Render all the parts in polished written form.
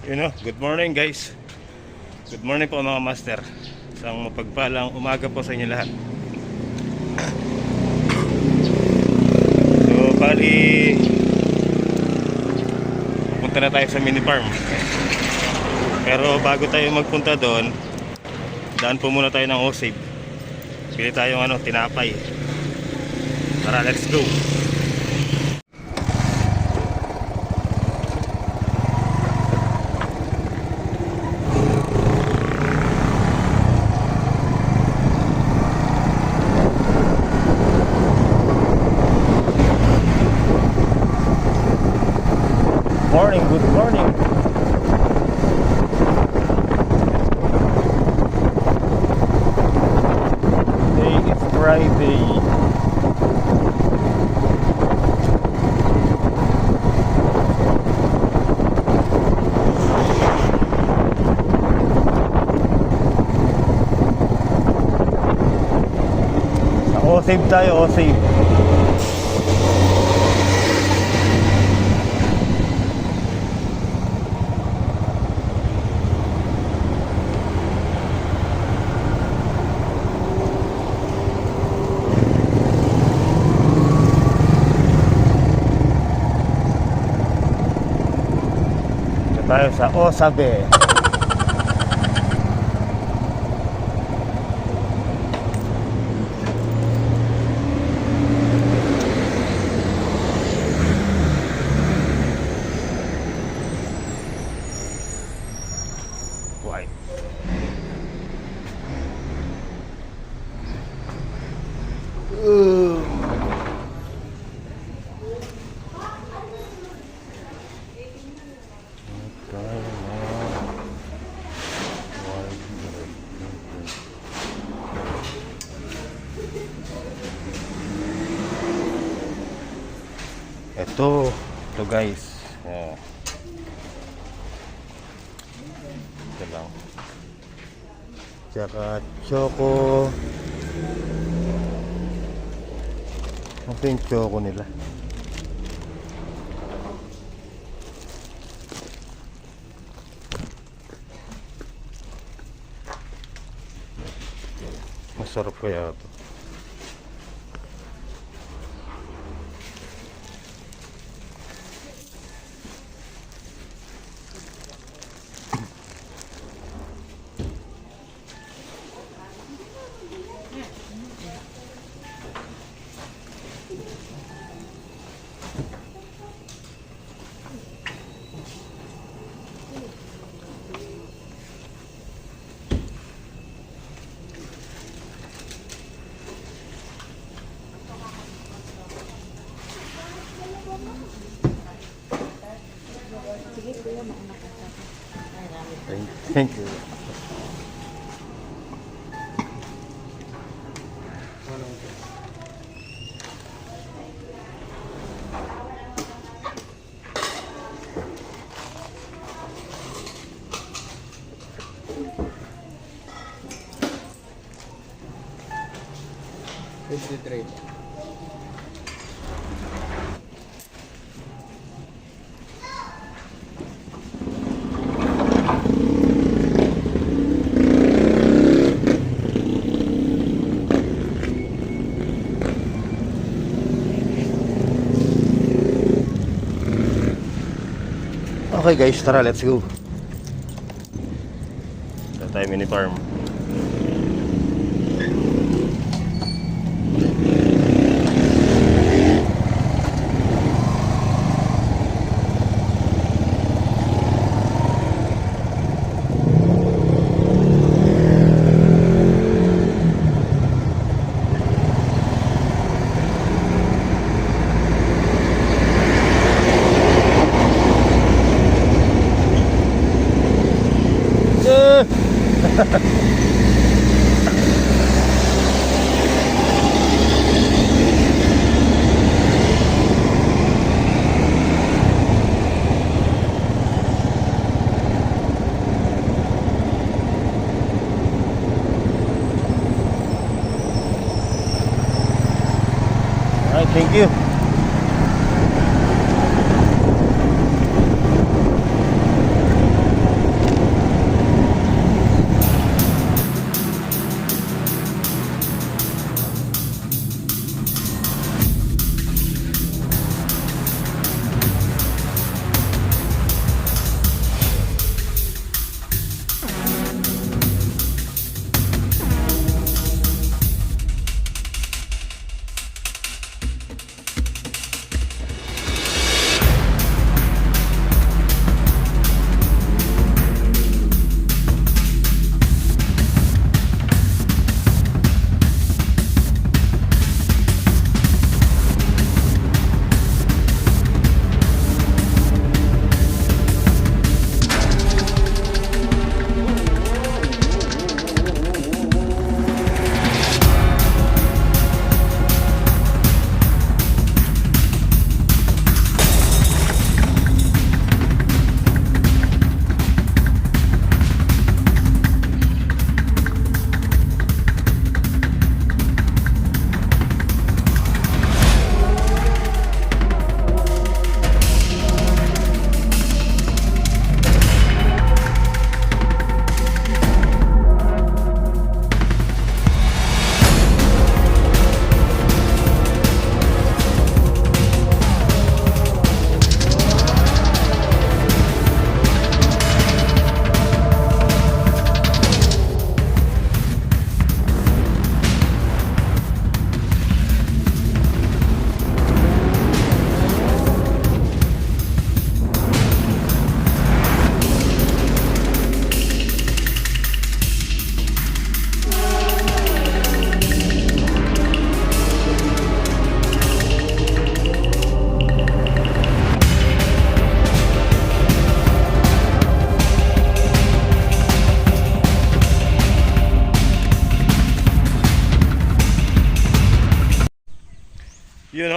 Good morning guys. Good morning po mga master. Isang mapagpalang umaga po sa inyo lahat. So bali, punta na tayo sa mini farm. Pero bago tayo magpunta doon, daan po muna tayo ng Osave. Pili tayong tinapay. Tara, let's go. Morning, good morning. Today is Friday. O-save tayo, o-save. Tayo sa Osave. White. Ito guys, ito lang, tsaka choco. Ito yung choco nila. Masarap kaya ito. Thank you. Okay guys, tara, let's go. Ito tayo mini farm. Alright, thank you.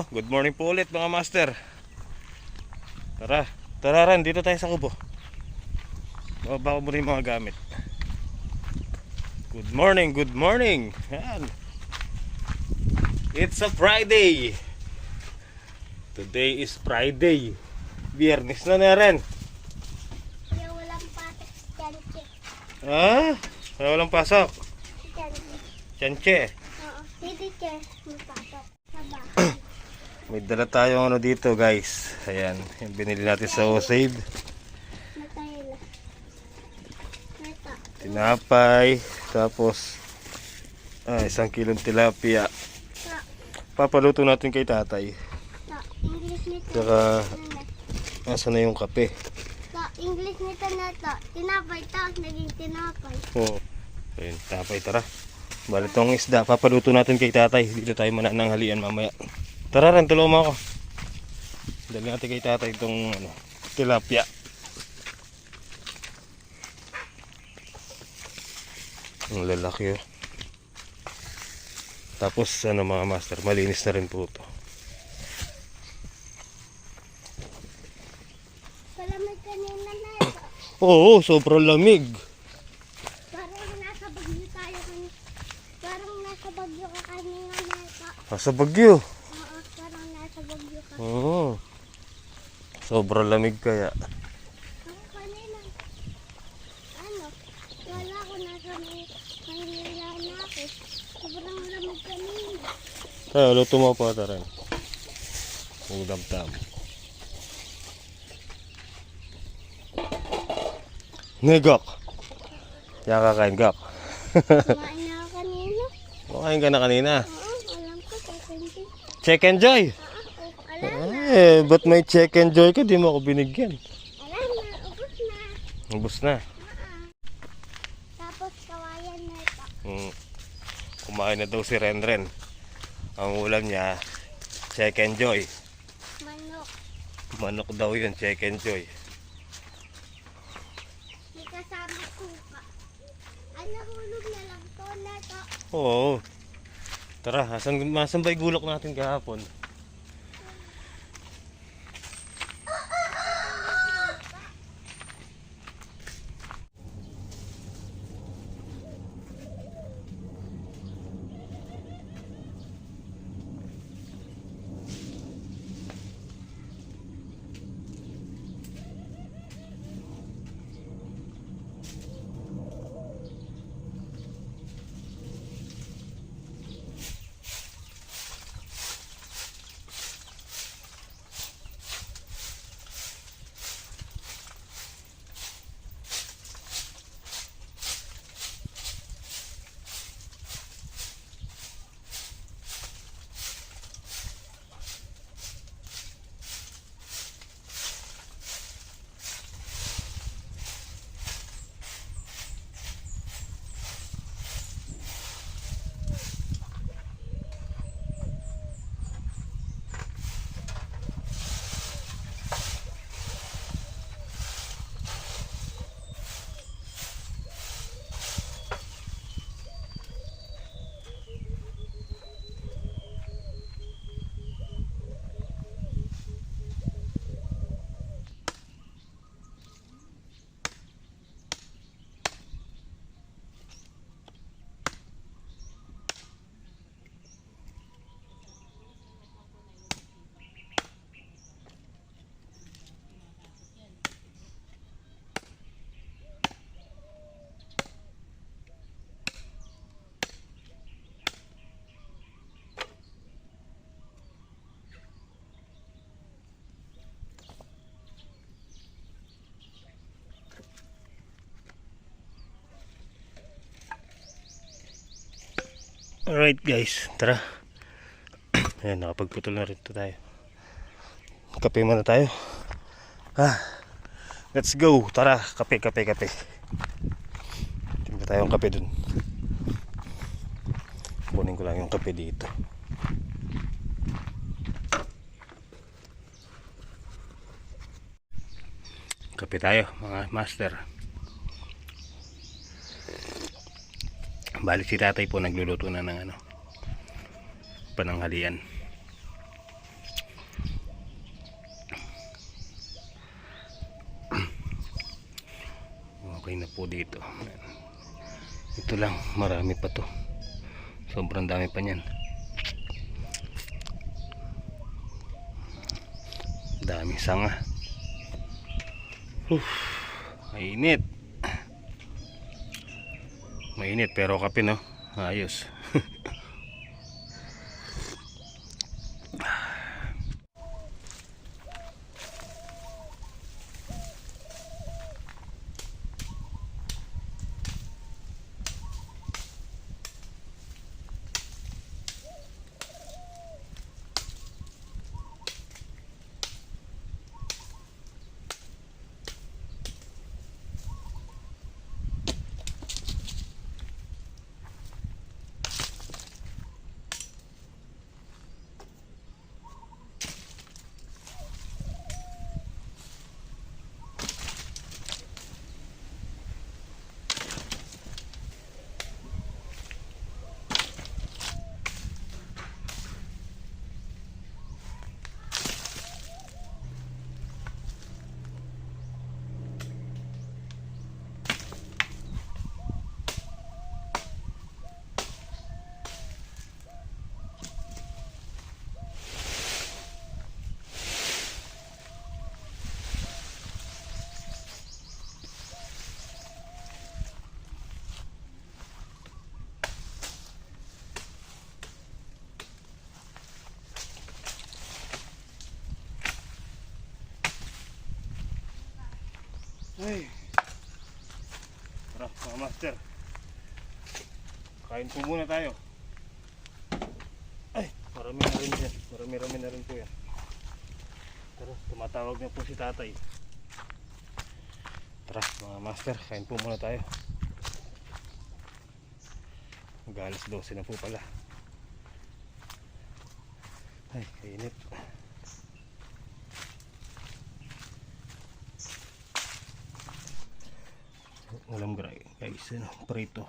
oh. Good morning po ulit mga master. Tara, tara Ran, dito tayo sa kubo. Baba ko muna yung mga gamit. Good morning, good morning. Yan. It's a Friday. Today is Friday. Biyernes na Ren. Kaya walang pasok si Chanche. Ah, walang pasok. Si Chanche. Chanche. Oo, hindi siya mapasok sa bahay. May dala tayong ano dito guys. Ayan, yung binili natin sa O-Save. Matay na. Ito. Tinapay. Tapos 1 kilong tilapia. Ito. Papaluto natin kay tatay. Ito. English nito. Saka Ano? nasa na yung kape. Ito. English nito na ito. Tinapay ito. Naging tinapay. Oo. Ayun, tapay tara. Bali tong isda, papaluto natin kay tatay. Dito tayo manananghalian mamaya. Tara Ren, tulungan mo ako. Dali natin kay tatay itong tilapia. Ang lalaki oh. Tapos mga master, malinis na rin po ito. Palamig kanina na ito. Oo, sobrang lamig. Parang nasa Bagyo tayo kanina. Parang nasa Bagyo ka kanina na ito. Nasa Bagyo. Oo, parang nasa Bagyo ka. Oo. Sobrang lamig kaya. Ako kanina. Ano? Wala ko nasa Maynila na ako. Sobrang lamig kanina. Tayo, luto mo pa ito rin. Udam-tam. Ngegok. Yan kakain gok. Kumain na ako kanina. Kumain ka na kanina. Oo, alam ko. Kakunti. Check and joy. Alam na. Ba't may check and joy ka? Di mo ako binigyan. Alam na. Ubus na. Ubus na. Tapos kawayan na ito. Kumain na daw si Renren. Ang ulam niya, check and joy. Manok. Manok daw yun, check and joy. May kasama suka. Ay, nahulog na lang to na ito. Oo. Tara, asan ba igulok natin kahapon? Alright guys, tara. Ayan, nakapagputol na rin tayo. Kape muna tayo. Let's go, tara. Kape. Timpla tayong kape dun. Kunin ko lang yung kape dito. Kape tayo mga master. Balik si tatay po nagluluto na ng pananghalian. Okay na po dito. Ito lang, marami pa to. Sobrang dami pa niyan. Dami sanga. Mainit. Mainit pero kape no. Ayos. Ay. Tara mga master. Kain po muna tayo. Ay, marami na rin yan. Marami na rin po yan. Tara, tumatawag na po si tatay. Tara mga master, kain po muna tayo. Mag-alas 12 na po pala. Ay, kainit. Ulam guys, prito.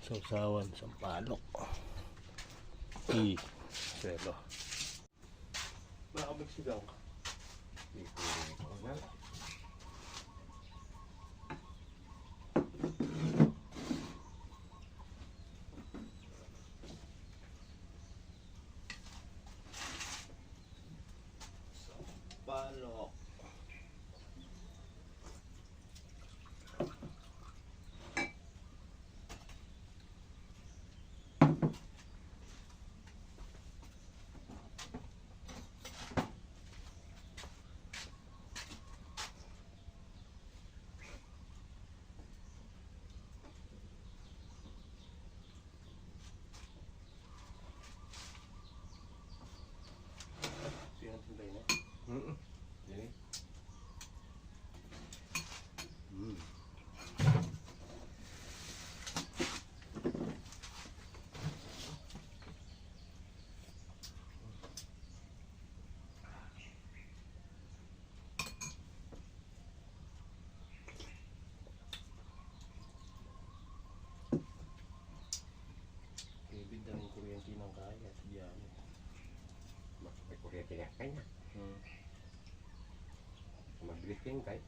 Sausawan, sampalok. Selo. Nakabagsigaw ka. Sampalok. Kuryente ng kaya sa diyan. May kuryente na kanya. Mabilis yung kaya.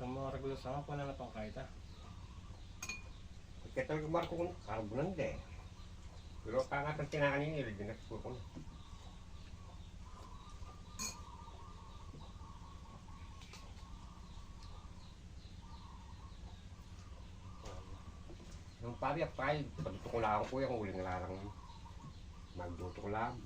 Sa mga regular sama po na natong kahit ha. Kaya talaga marko ko karbunan de. Pero kangatang tinakanin nila, dinakpo ko na. Yung pari apay, pagduto ko lang ko yung uling larang. Magduto ko lang.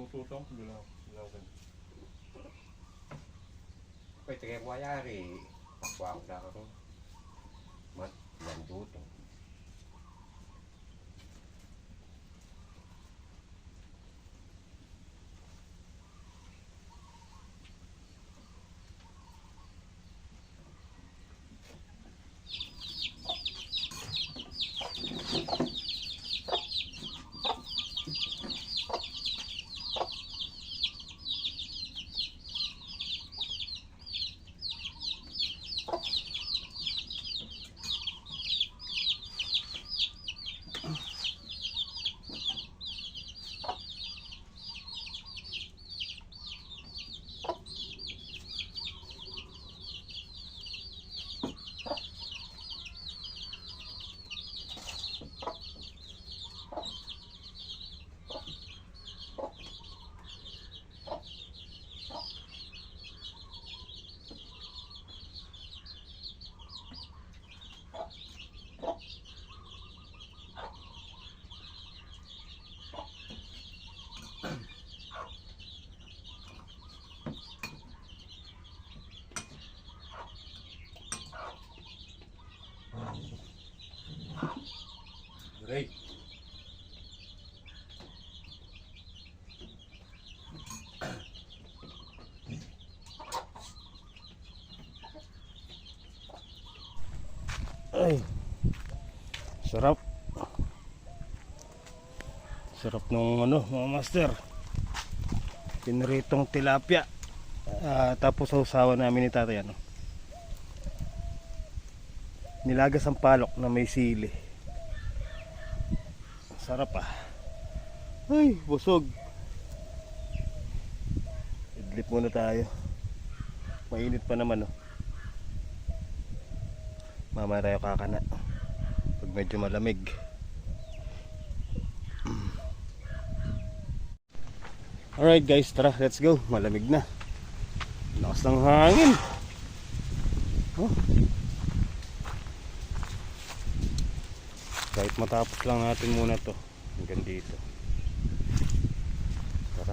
tututong, gulaw kan. Pwede kayo wayari. Takwa ko sa ako. Mat, yan dutong. Great. Ay. Sarap. Sarap nung mga master. Piniritong tilapia. Tapos sausawan namin ni tatay nilagas ang palok na may sili. Sarap Ay, busog. Idlip muna tayo. Mainit pa naman Mamaya tayo kakana pag medyo malamig. Alright guys, tara, let's go. Malamig na. Lakas ng hangin. Kahit matapos lang natin muna to hanggang dito. Tara.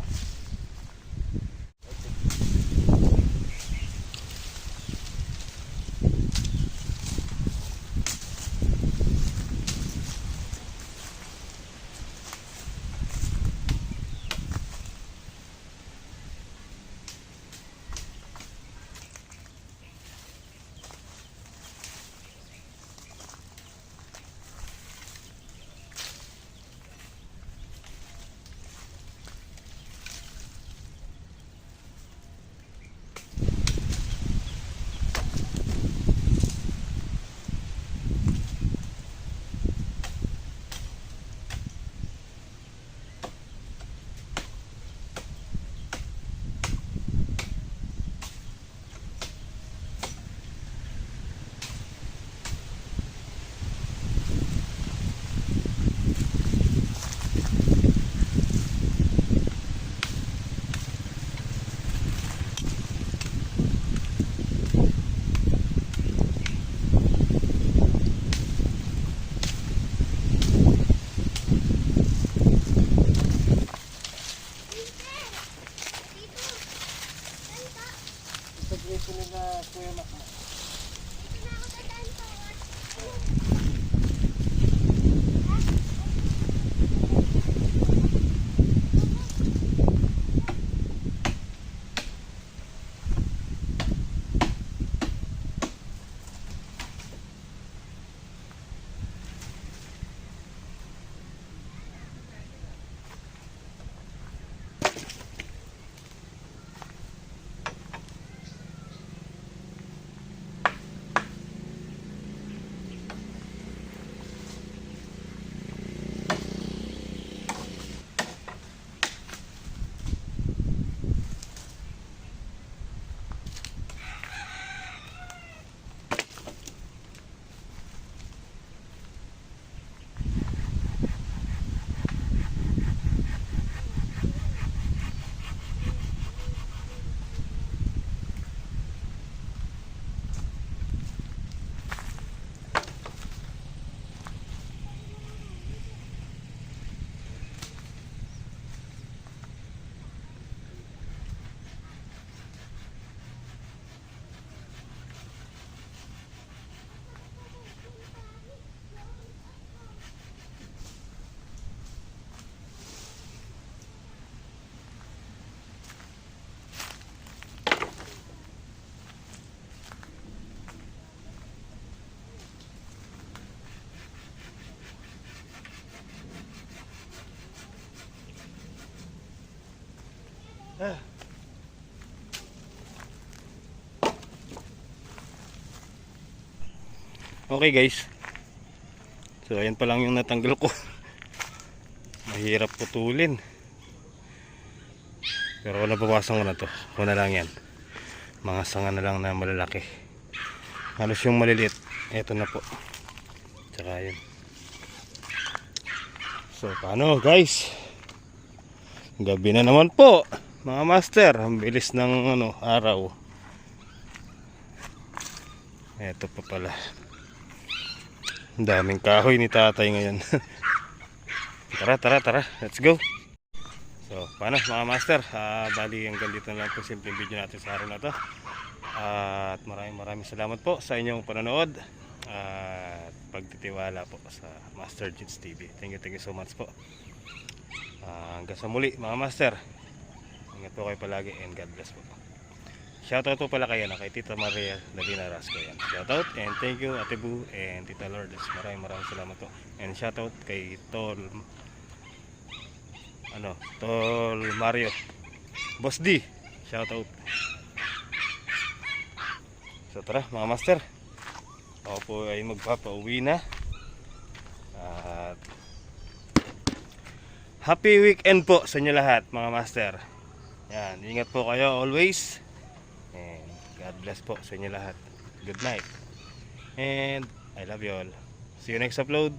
Okay guys. So ayan pa lang yung natanggal ko. Mahirap putulin. Pero kung nabawasan ko na to, kung na lang yan. Mga sanga na lang na malalaki. Halos yung maliliit. Eto na po. Tsaka yun. So paano guys? Gabi na naman po. Mga master, ang bilis ng araw. Eto pa pala. Ang daming kahoy ni tatay ngayon. Tara. Let's go. So, paano mga master? Bali, hanggang dito na lang po simpleng video natin sa araw na to. At maraming salamat po sa inyong panonood. At pagtitiwala po sa Master Jits TV. Thank you so much po. Hanggang sa muli mga master. Ingat po kayo palagi and God bless po. Shoutout po pala kay Tita Maria Davina Rasco yan. Shoutout and thank you Ate Bu and Tita Lourdes. Maraming salamat po. And shoutout kay Tol Mario. Boss D. Shoutout. So tara mga master. Ako po ay magpapauwi na. At happy weekend po sa inyo lahat mga master. Yan, ingat po kayo always. And God bless po sa inyo lahat. Good night. And I love you all. See you next upload.